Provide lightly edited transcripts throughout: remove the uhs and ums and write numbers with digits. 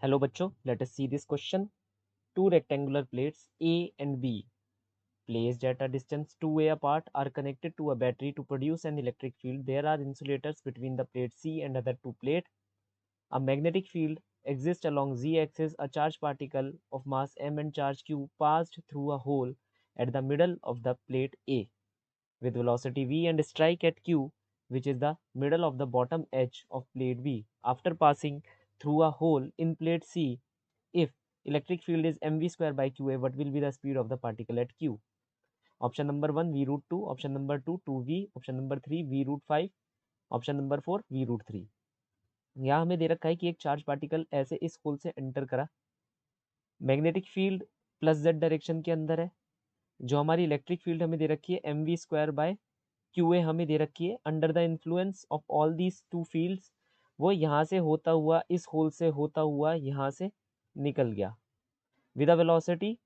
Hello बच्चों, let us see this question. Two rectangular plates A and B placed at a distance 2a apart are connected to a battery to produce an electric field. There are insulators between the plate C and other two plate. A magnetic field exists along z-axis. A charged particle of mass m and charge q passed through a hole at the middle of the plate A with velocity v and strike at q, which is the middle of the bottom edge of plate B. After passing through a hole in plate C, if electric field is mv square by qa, what will be the speed of the particle at q? Option number 1 v root 2, option number 2 2v, option number 3 v root 5, option number 4 v root 3। यहाँ हमें दे रखा है कि एक charge particle ऐसे इस whole से enter करा, magnetic field plus Z direction के अंदर है, जो हमारी इलेक्ट्रिक फील्ड हमें दे रखी है mv स्क्वायर बाय QA हमें दे रखी है। Under the influence of all these two fields वो यहाँ से होता हुआ इस होल से होता हुआ यहाँ से निकल गया विद अ वेलोसिटी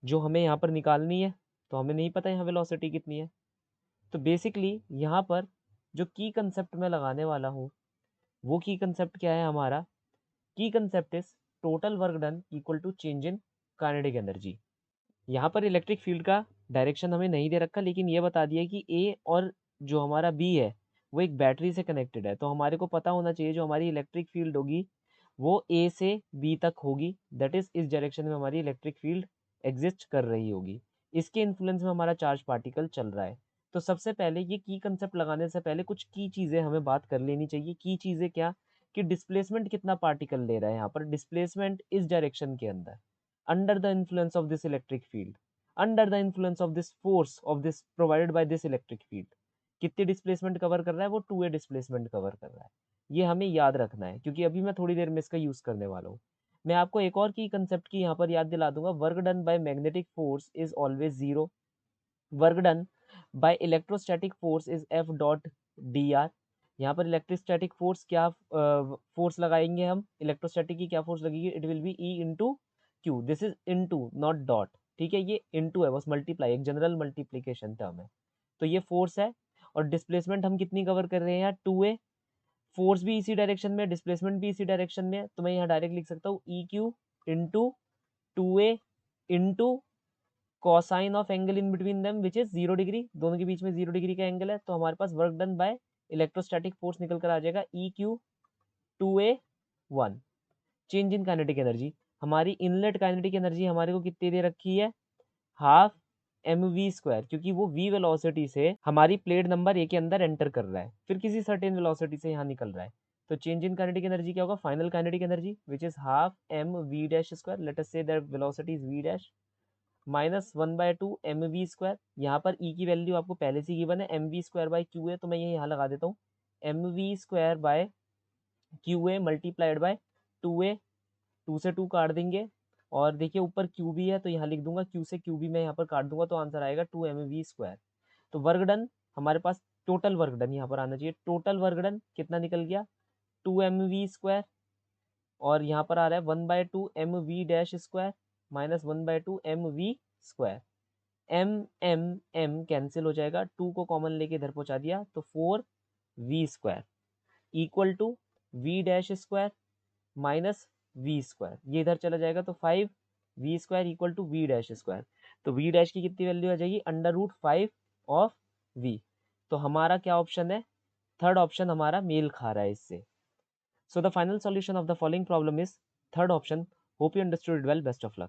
जो हमें यहाँ पर निकालनी है, तो हमें नहीं पता यहाँ वेलोसिटी कितनी है। तो बेसिकली यहाँ पर जो की कंसेप्ट मैं लगाने वाला हूँ वो की कंसेप्ट क्या है हमारा? की concept is total work done equal to change in kinetic energy. यहाँ पर इलेक्ट्रिक फील्ड का डायरेक्शन हमें नहीं दे रखा, लेकिन ये बता दिया कि ए और जो हमारा बी है वो एक बैटरी से कनेक्टेड है, तो हमारे को पता होना चाहिए जो हमारी इलेक्ट्रिक फील्ड होगी वो ए से बी तक होगी, दैट इज इस डायरेक्शन में हमारी इलेक्ट्रिक फील्ड एग्जिस्ट कर रही होगी। इसके इन्फ्लुएंस में हमारा चार्ज पार्टिकल चल रहा है। तो सबसे पहले ये की कंसेप्ट लगाने से पहले कुछ की चीज़ें हमें बात कर लेनी चाहिए। की चीज़ें क्या? कि डिस्प्लेसमेंट कितना पार्टिकल ले रहा है, यहाँ पर डिस्प्लेसमेंट इस डायरेक्शन के अंदर under the influence of this electric field, under the influence of this force of this provided by this electric field. कितनी डिस्प्लेसमेंट कवर कर रहा है? वो 2a डिस्प्लेसमेंट कवर कर रहा है। ये हमें याद रखना है क्योंकि अभी मैं थोड़ी देर में इसका यूज करने वाला हूँ। मैं आपको एक और की कंसेप्ट की यहाँ पर याद दिला दूंगा। Work done by magnetic force is always zero, work done by electrostatic force is F dot D R. यहाँ पर इलेक्ट्रोस्टैटिक फोर्स क्या फोर्स लगाएंगे हम? इलेक्ट्रोस्टैटिक की क्या फोर्स लगेगी? It will be E into Q. This is into not dot, ठीक है? ये इंटू है, बस मल्टीप्लाई, एक जनरल मल्टीप्लीकेशन टर्म है। तो ये फोर्स है और डिस्प्लेसमेंट हम कितनी कवर कर रहे हैं यहाँ? 2a। फोर्स भी इसी डायरेक्शन में, डिस्प्लेसमेंट भी इसी डायरेक्शन में, तो मैं यहाँ डायरेक्ट लिख सकता हूँ E Q into 2a into cosine of angle in between them which is 0 degree. दोनों के बीच में 0 डिग्री का एंगल है, तो हमारे पास work done by electrostatic force निकल कर आ जाएगा E q 2a1। Change in kinetic energy, हमारी इनलेट काइनेटिक एनर्जी हमारे को कितनी दे रखी है? हाफ एम वी स्क्वायर, क्योंकि वो वी वेलोसिटी से हमारी प्लेट नंबर ए के अंदर एंटर कर रहा है, फिर किसी सर्टेन वेलोसिटी से यहाँ निकल रहा है। तो चेंज इन काइनेटिक एनर्जी क्या होगा? Final kinetic energy which is half m v dash square, let us say that velocity is v dash minus 1/2 m v square. यहाँ पर ई की वैल्यू आपको पहले से गिवन है, m v square by q a, तो मैं ये यहाँ लगा देता हूँ m v square by q a multiplied by 2a। 2 से 2 काट देंगे और देखिए ऊपर क्यू भी है तो यहाँ लिख दूंगा क्यू से क्यू भी मैं यहाँ पर काट दूंगा, तो आंसर आएगा 2 mv स्क्वायर। तो वर्क डन हमारे पास, टोटल वर्क डन यहाँ पर आना चाहिए। टोटल वर्क डन कितना निकल गया? 2 mv स्क्वायर, और यहाँ पर आ रहा है 1/2 m v dash square minus 1/2 m v square. M m m cancel हो जाएगा, 2 को कॉमन लेके इधर पहुंचा दिया तो 4v square equal to v dash square minus v square, ये इधर चला जाएगा तो 5v square equal to v dash square. तो वी डैश की कितनी वैल्यू आ जाएगी? √5 ऑफ v। तो हमारा क्या ऑप्शन है? थर्ड ऑप्शन हमारा मेल खा रहा है इससे। So the final solution of the following problem is third option. Hope you understood it well, best of luck.